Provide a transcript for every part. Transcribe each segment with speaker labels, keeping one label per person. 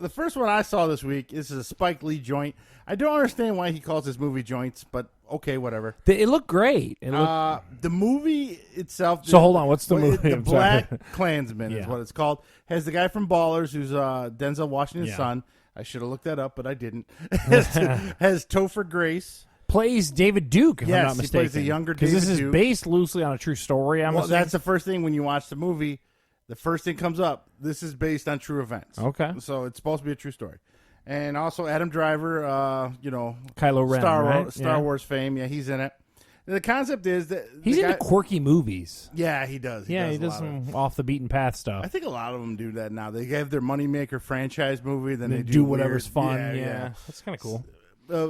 Speaker 1: the first one I saw this week is a Spike Lee joint. I don't understand why he calls his movie joints, but okay, whatever.
Speaker 2: It looked great.
Speaker 1: The movie itself.
Speaker 2: So hold on, what's the movie?
Speaker 1: The BlacKKlansman is what it's called. Has the guy from Ballers, who's Denzel Washington's son. I should have looked that up, but I didn't. has Topher Grace.
Speaker 2: Plays David Duke, if I'm not mistaken.
Speaker 1: He plays the younger David Duke.
Speaker 2: Because this is based loosely on a true story, I'm assuming.
Speaker 1: That's the first thing when you watch the movie. The first thing comes up. This is based on true events.
Speaker 2: Okay.
Speaker 1: So it's supposed to be a true story. And also Adam Driver,
Speaker 2: Kylo Ren,
Speaker 1: Star Wars fame. Yeah, he's in it. The concept is that
Speaker 2: he's into quirky movies.
Speaker 1: Yeah, he does.
Speaker 2: He does some off the beaten path stuff.
Speaker 1: I think a lot of them do that now. They have their moneymaker franchise movie, then they
Speaker 2: do whatever's fun. Yeah, that's kind of cool.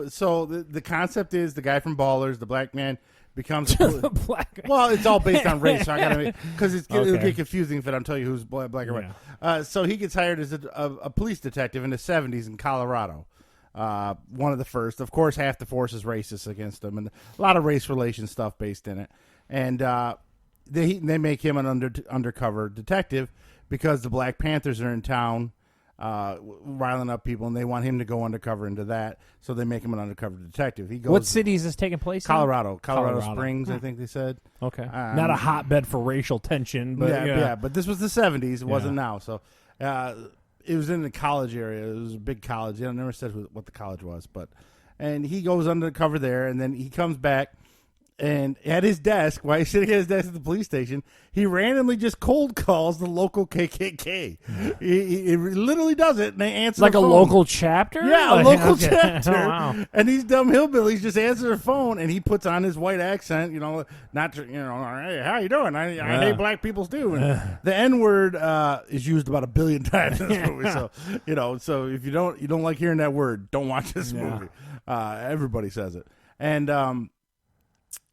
Speaker 1: So the concept is the guy from Ballers, the black man, becomes
Speaker 2: the black man.
Speaker 1: Well, it's all based on race, so I gotta because it'll get confusing if I don't tell you who's black or white. So he gets hired as a police detective in the 70s in Colorado. One of the first. Of course, half the force is racist against him, and a lot of race relation stuff based in it. And they make him an undercover detective because the Black Panthers are in town, riling up people, and they want him to go undercover into that. So they make him an undercover detective. He goes.
Speaker 2: What city is this taking place
Speaker 1: Colorado.
Speaker 2: in?
Speaker 1: Colorado Springs, I think they said.
Speaker 2: Okay, not a hotbed for racial tension, but
Speaker 1: yeah. But this was the 70s. It wasn't now. So. It was in the college area. It was a big college. It never said what the college was, and he goes undercover there, and then he comes back, and at his desk, while he's sitting at his desk at the police station, he randomly just cold calls the local KKK. He literally does it, and they answer
Speaker 2: like
Speaker 1: the phone.
Speaker 2: A local chapter.
Speaker 1: Yeah, a local chapter.
Speaker 2: Oh, wow.
Speaker 1: And these dumb hillbillies just answer their phone, and he puts on his white accent. Hey, how you doing? I hate black people too. And the N-word is used about 1 billion times in this movie. So so if you don't like hearing that word, don't watch this movie. Everybody says it, and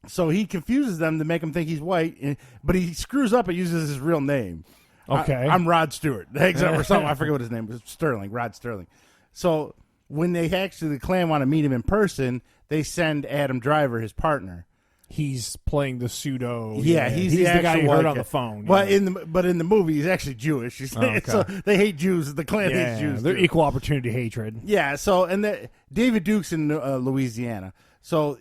Speaker 1: so he confuses them to make him think he's white, but he screws up and uses his real name.
Speaker 2: Okay.
Speaker 1: I'm Rod Stewart. Or something. I forget what his name was. Rod Sterling. So when they the Klan want to meet him in person, they send Adam Driver, his partner.
Speaker 2: He's playing the pseudo.
Speaker 1: Yeah, he's
Speaker 2: the guy you heard on the phone.
Speaker 1: Well, in the movie, he's actually Jewish. So they hate Jews. The Klan hates Jews.
Speaker 2: They're equal opportunity hatred.
Speaker 1: Yeah. So David Duke's in Louisiana. So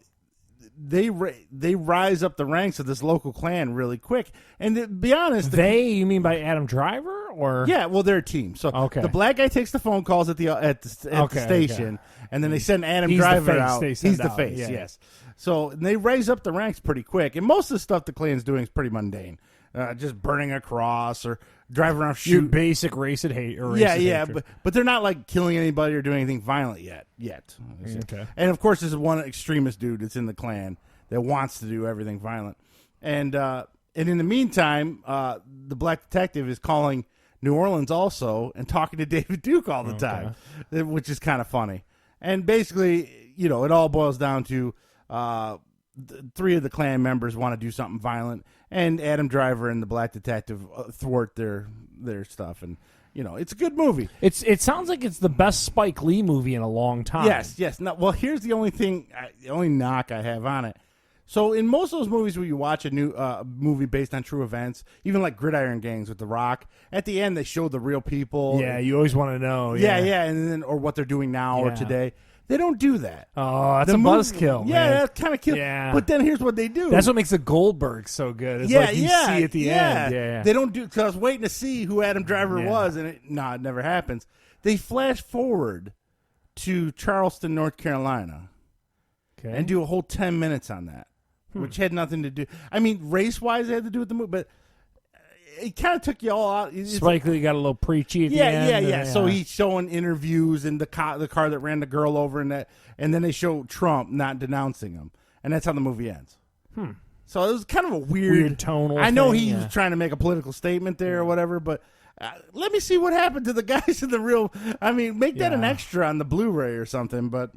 Speaker 1: they rise up the ranks of this local Klan really quick. And to be honest,
Speaker 2: you mean by Adam Driver or
Speaker 1: well, they're a team. So the black guy takes the phone calls at the station, and then they send Adam Driver out. He's the face. Yeah. Yes. So they raise up the ranks pretty quick, and most of the stuff the Klan's doing is pretty mundane, just burning a cross or driving around shooting.
Speaker 2: Your basic racist hate. Or
Speaker 1: but they're not like killing anybody or doing anything violent yet.
Speaker 2: Okay.
Speaker 1: And of course, there's one extremist dude that's in the Klan that wants to do everything violent, and in the meantime, the black detective is calling New Orleans also and talking to David Duke all the time, which is kind of funny. And basically, it all boils down to 3 of the Klan members want to do something violent, and Adam Driver and the black detective thwart their stuff. And it's a good movie.
Speaker 2: It sounds like it's the best Spike Lee movie in a long time.
Speaker 1: Yes. Now, well, here's the only knock I have on it. So in most of those movies where you watch a new movie based on true events, even like Gridiron Gangs with The Rock, at the end they show the real people.
Speaker 2: Yeah, you always want to know.
Speaker 1: Yeah, and then or what they're doing now or today. They don't do that.
Speaker 2: Oh, that's a buzzkill.
Speaker 1: Yeah, that's kind of kill. Yeah. But then here's what they do.
Speaker 2: That's what makes the Goldberg so good. It's like you see at the end. Yeah.
Speaker 1: They don't do, because I was waiting to see who Adam Driver was, and it never happens. They flash forward to Charleston, North Carolina, and do a whole 10 minutes on that, which had nothing to do. I mean, race-wise, it had to do with the movie, but it kind of took you all out.
Speaker 2: Spike Lee got a little preachy at the end.
Speaker 1: Yeah. So he's showing interviews and the car that ran the girl over and then they show Trump not denouncing him, and that's how the movie ends. So it was kind of a weird
Speaker 2: tonal.
Speaker 1: I know he was trying to make a political statement there or whatever, but let me see what happened to the guys in the real. I mean, make that an extra on the Blu Ray or something, but.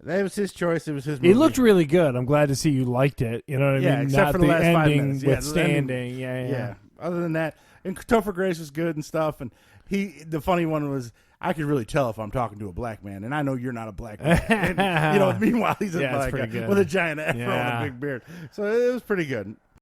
Speaker 1: That was his choice. It was his movie.
Speaker 2: It looked really good. I'm glad to see you liked it. You know what I mean?
Speaker 1: Yeah, except for the last 5 minutes.
Speaker 2: Withstanding. Yeah.
Speaker 1: Other than that, and Topher Grace was good and stuff. And the funny one was, I could really tell if I'm talking to a black man, and I know you're not a black man. And, meanwhile he's a black guy with a giant afro and a big beard. So it was pretty good.